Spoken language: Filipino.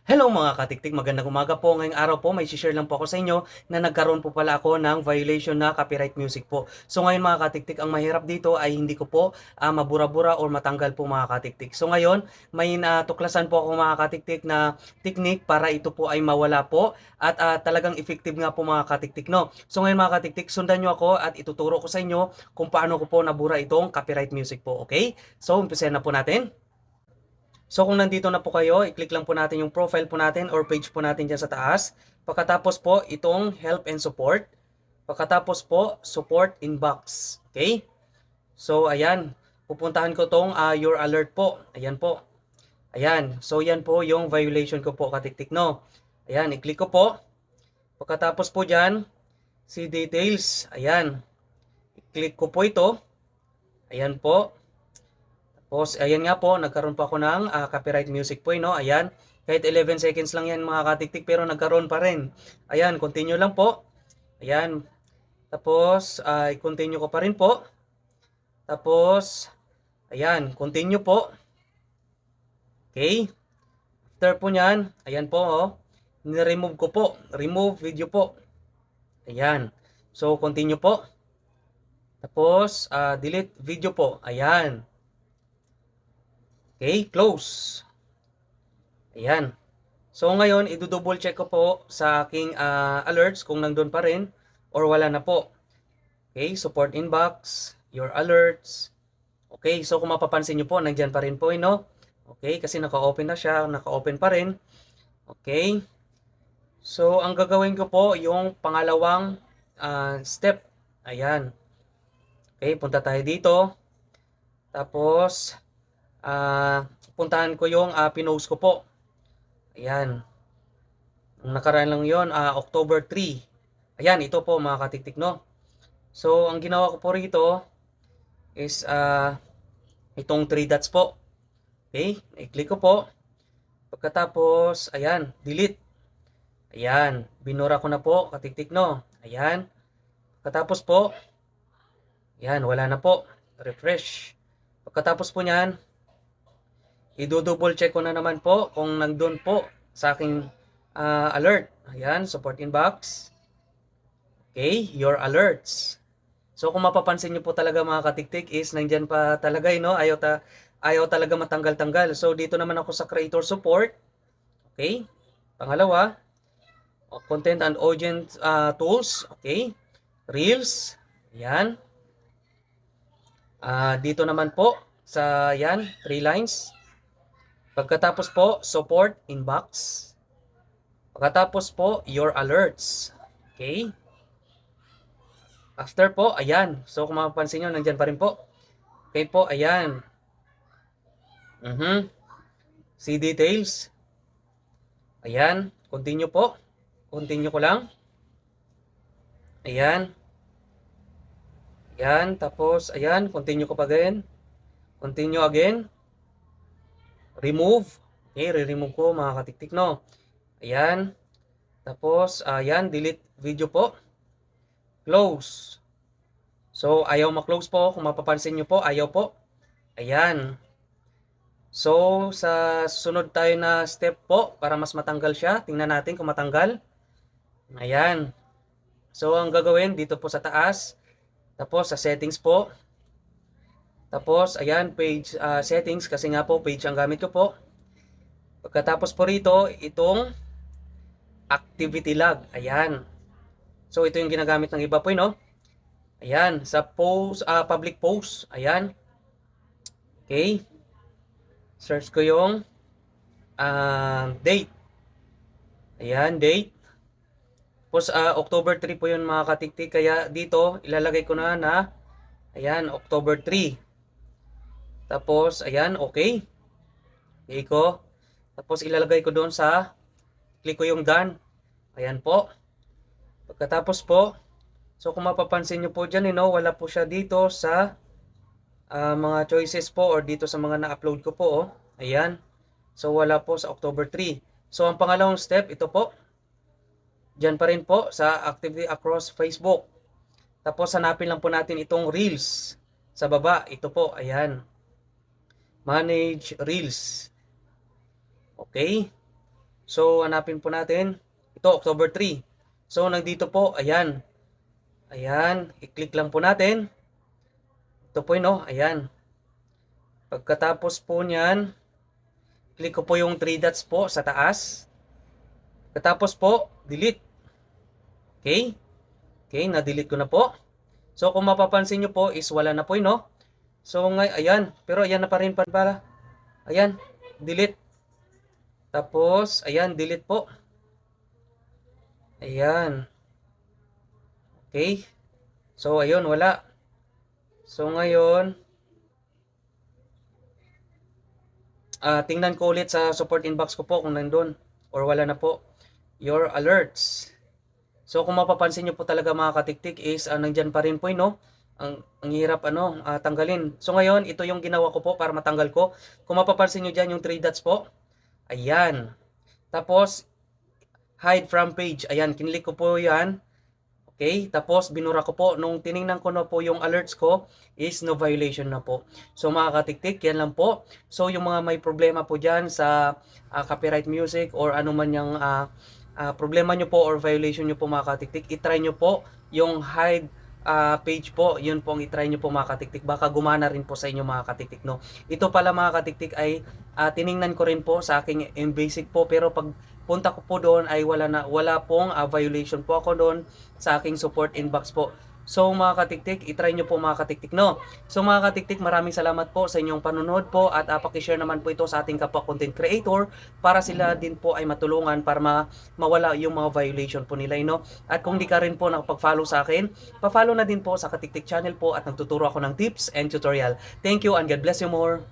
Hello mga katiktik, magandang umaga po. Ngayong araw po may share lang po ako sa inyo na nagkaroon po pala ako ng violation na copyright music po. So ngayon mga katiktik, ang mahirap dito ay hindi ko po mabura-bura or matanggal po mga katiktik. So ngayon may natuklasan po ako mga katiktik na technique para ito po ay mawala po at talagang effective nga po mga katiktik, no. So ngayon mga katiktik, sundan nyo ako at ituturo ko sa inyo kung paano ko po nabura itong copyright music po, okay? So umpisahan na po natin. So kung nandito na po kayo, i-click lang po natin yung profile po natin or page po natin dyan sa taas. Pagkatapos po, itong help and support. Pagkatapos po, support inbox. Okay? So ayan, pupuntahan ko tong your alert po. Ayan po. Ayan. So yan po yung violation ko po, katiktik, no. Ayan, i-click ko po. Pagkatapos po dyan, see details. Ayan. I-click ko po ito. Ayan po. Tapos, ayan nga po, nagkaroon pa ako ng copyright music po, no? Ayan, kahit 11 seconds lang yan mga katiktik, pero nagkaroon pa rin. Ayan, continue lang po. Ayan, tapos, i-continue ko pa rin po. Tapos, ayan, continue po. Okay, after po nyan, ayan po, oh, ni-remove ko po, remove video po. Ayan, so continue po. Tapos, delete video po. Ayan. Okay, close. Ayan. So ngayon, i-double check ko po sa aking alerts kung nandun pa rin or wala na po. Okay, support inbox, your alerts. Okay, so kung mapapansin nyo po, nandyan pa rin po, no? Okay, kasi naka-open na siya, naka-open pa rin. Okay. So ang gagawin ko po, yung pangalawang step. Ayan. Okay, punta tayo dito. Tapos, puntahan ko yung pinost ko po. Ayan. Ang nakaraan lang yon, October 3. Ayan, ito po mga katiktik, no. So, ang ginawa ko po rito is itong 3 dots po. Okay, i-click ko po. Pagkatapos, ayan, delete. Ayan, binura ko na po, katiktik, no. Ayan. Pagkatapos po, ayan, wala na po. Refresh. Pagkatapos po niyan, i-double check ko na naman po kung nandun po sa aking alert. Ayan, support inbox. Okay, your alerts. So kung mapapansin niyo po talaga mga katiktik is nandyan pa talaga, no? Ayaw talaga matanggal-tanggal. So dito naman ako sa creator support. Okay. Pangalawa, content and audience tools. Okay. Reels. Ayan. Dito naman po sa yan, 3 lines. Pagkatapos po, support inbox. Pagkatapos po, your alerts. Okay. After po, ayan. So kung mapapansin nyo, nandyan pa rin po. Okay po, ayan. See details. Ayan. Continue po. Continue ko lang. Ayan. Ayan. Tapos, ayan. Continue ko pa again. Continue again. Remove. Okay, re-remove ko mga katiktik, no. Ayan. Tapos, ayan. Delete video po. Close. So, ayaw ma-close po. Kung mapapansin nyo po, ayaw po. Ayan. So, sa sunod tayo na step po, para mas matanggal siya, tingnan natin kung matanggal. Ayan. So, ang gagawin dito po sa taas, tapos sa settings po. Tapos, ayan, page settings, kasi nga po, page ang gamit ko po. Pagkatapos po rito, itong activity log. Ayan. So, ito yung ginagamit ng iba po, no? Ayan, sa post, public post. Ayan. Okay. Search ko yung date. Ayan, date. Tapos, October 3 po yun mga katiktik. Kaya dito, ilalagay ko na ayan, October 3. Tapos, ayan, okay. Okay ko. Tapos, ilalagay ko doon sa, click ko yung done. Ayan po. Pagkatapos po, so kung mapapansin nyo po dyan, wala po siya dito sa mga choices po or dito sa mga na-upload ko po. Oh. Ayan. So wala po sa October 3. So ang pangalawang step, ito po. Diyan pa rin po sa activity across Facebook. Tapos hanapin lang po natin itong Reels. Sa baba, ito po. Ayan. Manage Reels. Okay. So, hanapin po natin. Ito, October 3. So, nandito po, ayan. Ayan, i-click lang po natin. Ito po yun, no? Ayan. Pagkatapos po niyan, click ko po yung 3 dots po sa taas. Pagkatapos po, delete. Okay? Okay, na-delete ko na po. So, kung mapapansin nyo po is wala na po yun, no? So, ayan. Pero ayan na pa rin pala. Ayan, delete. Tapos, ayan, delete po. Ayan. Okay. So, ayun, wala. So, ngayon, tingnan ko ulit sa support inbox ko po kung nandun or wala na po. Your alerts. So, kung mapapansin nyo po talaga mga katiktik is nandyan pa rin po yun, no? Ang hirap tanggalin. So, ngayon, ito yung ginawa ko po para matanggal ko. Kung mapapansin nyo dyan yung 3 dots po. Ayan. Tapos, hide from page. Ayan, kinlik ko po yan. Okay, tapos binura ko po. Nung tiningnan ko na po yung alerts ko is no violation na po. So mga katiktik, yan lang po. So yung mga may problema po dyan sa copyright music or ano man yung problema nyo po or violation nyo po mga katiktik, itry nyo po yung hide page po. Yun po ang itry nyo po mga katiktik. Baka gumana rin po sa inyo mga katiktik, no? Ito pala mga katiktik ay tiningnan ko rin po sa aking basic po, pero pag punta ko po doon ay wala pong violation po ako doon sa aking support inbox po. So mga katiktik, itry nyo po mga katiktik, no? So mga katiktik, maraming salamat po sa inyong panonood po at pakishare naman po ito sa ating kapwa content creator para sila din po ay matulungan para mawala yung mga violation po nila, no? At kung di ka rin po nakapag-follow sa akin, pa-follow na din po sa Katiktik channel po at nagtuturo ako ng tips and tutorial. Thank you and God bless you more.